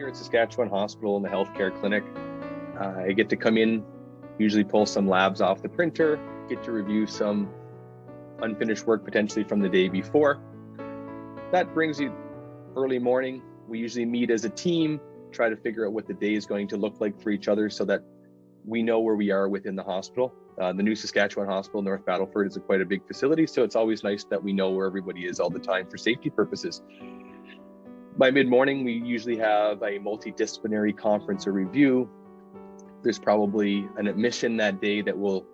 Here at Saskatchewan Hospital in the healthcare clinic, I get to come in, usually pull some labs off the printer, get to review some unfinished work potentially from the day before. That brings you early morning. We usually meet as a team, try to figure out what the day is going to look like for each other so that we know where we are within the hospital. The new Saskatchewan Hospital, North Battleford, is quite a big facility, so it's always nice that we know where everybody is all the time for safety purposes. By mid-morning, we usually have a multidisciplinary conference or review. There's probably an admission that day that we'll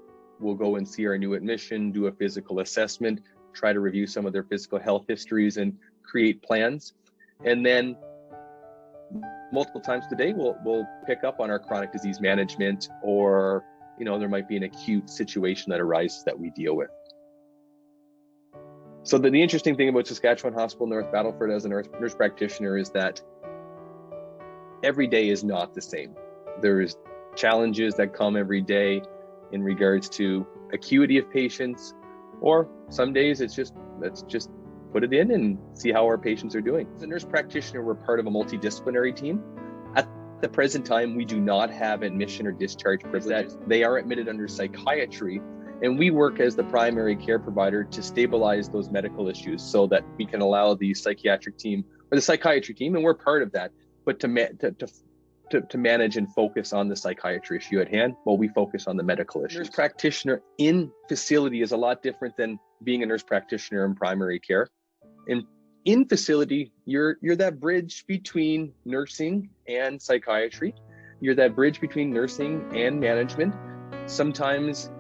go and see our new admission, do a physical assessment, try to review some of their physical health histories and create plans. And then multiple times a day, we'll pick up on our chronic disease management, or there might be an acute situation that arises that we deal with. So the interesting thing about Saskatchewan Hospital North Battleford as a nurse practitioner is that every day is not the same. There's challenges that come every day in regards to acuity of patients, or some days it's just, let's just put it in and see how our patients are doing. As a nurse practitioner, we're part of a multidisciplinary team. At the present time, we do not have admission or discharge privileges. They are admitted under psychiatry, and we work as the primary care provider to stabilize those medical issues so that we can allow the psychiatric team or the psychiatry team, and we're part of that, but to manage and focus on the psychiatry issue at hand while we focus on the medical issues. Nurse practitioner in facility is a lot different than being a nurse practitioner in primary care. In facility, you're that bridge between nursing and psychiatry. You're that bridge between nursing and management. Sometimes,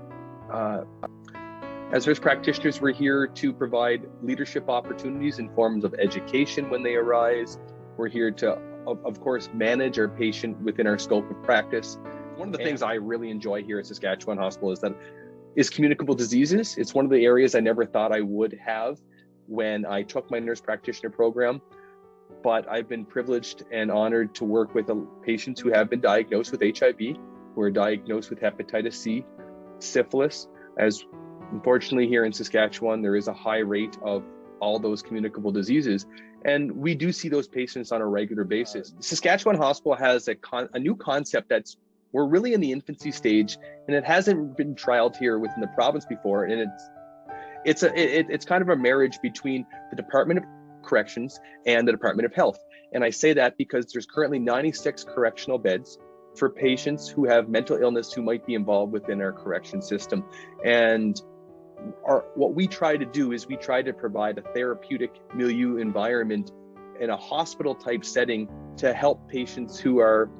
as nurse practitioners, we're here to provide leadership opportunities in forms of education when they arise. We're here to, of course, manage our patient within our scope of practice. One of the things I really enjoy here at Saskatchewan Hospital is communicable diseases. It's one of the areas I never thought I would have when I took my nurse practitioner program, but I've been privileged and honored to work with patients who have been diagnosed with HIV, who are diagnosed with hepatitis C, syphilis, as unfortunately here in Saskatchewan, there is a high rate of all those communicable diseases. And we do see those patients on a regular basis. Saskatchewan Hospital has a new concept we're really in the infancy stage, and it hasn't been trialed here within the province before. And it's kind of a marriage between the Department of Corrections and the Department of Health. And I say that because there's currently 96 correctional beds for patients who have mental illness who might be involved within our correction system. And what we try to do is we try to provide a therapeutic milieu environment in a hospital type setting to help patients who are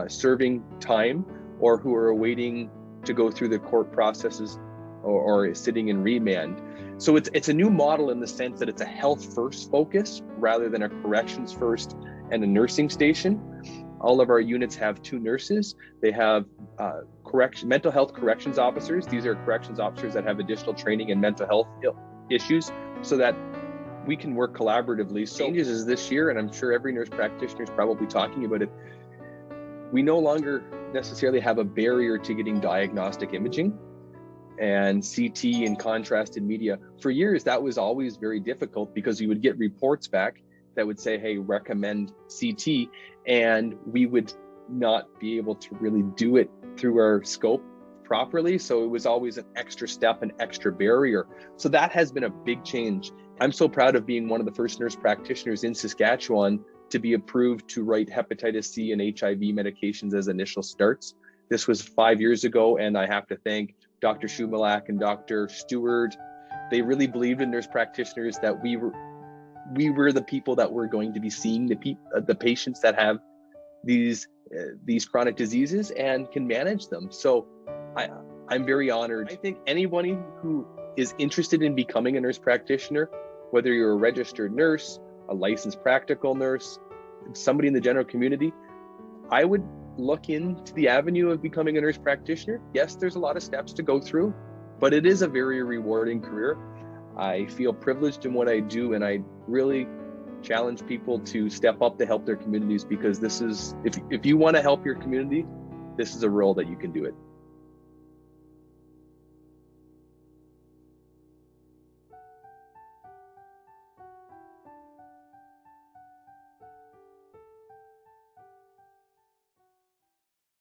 serving time or who are awaiting to go through the court processes or sitting in remand. So it's a new model in the sense that it's a health first focus rather than a corrections first and a nursing station. All of our units have 2 nurses. They have mental health corrections officers. These are corrections officers that have additional training in mental health issues so that we can work collaboratively. So changes is this year, and I'm sure every nurse practitioner is probably talking about it. We no longer necessarily have a barrier to getting diagnostic imaging and CT and contrasted media. For years, that was always very difficult because you would get reports back that would say, hey, recommend CT, and we would not be able to really do it through our scope properly. So it was always an extra step, an extra barrier. So that has been a big change. I'm so proud of being one of the first nurse practitioners in Saskatchewan to be approved to write hepatitis C and HIV medications as initial starts. This was 5 years ago, and I have to thank Dr. Shumalak and Dr. Stewart. They really believed in nurse practitioners that we were the people that were going to be seeing the patients that have these chronic diseases and can manage them. So I'm very honored. I think anybody who is interested in becoming a nurse practitioner, whether you're a registered nurse, a licensed practical nurse, somebody in the general community, I would look into the avenue of becoming a nurse practitioner. Yes, there's a lot of steps to go through, but it is a very rewarding career. I feel privileged in what I do, and I really challenge people to step up to help their communities, because this is, if you want to help your community, this is a role that you can do it.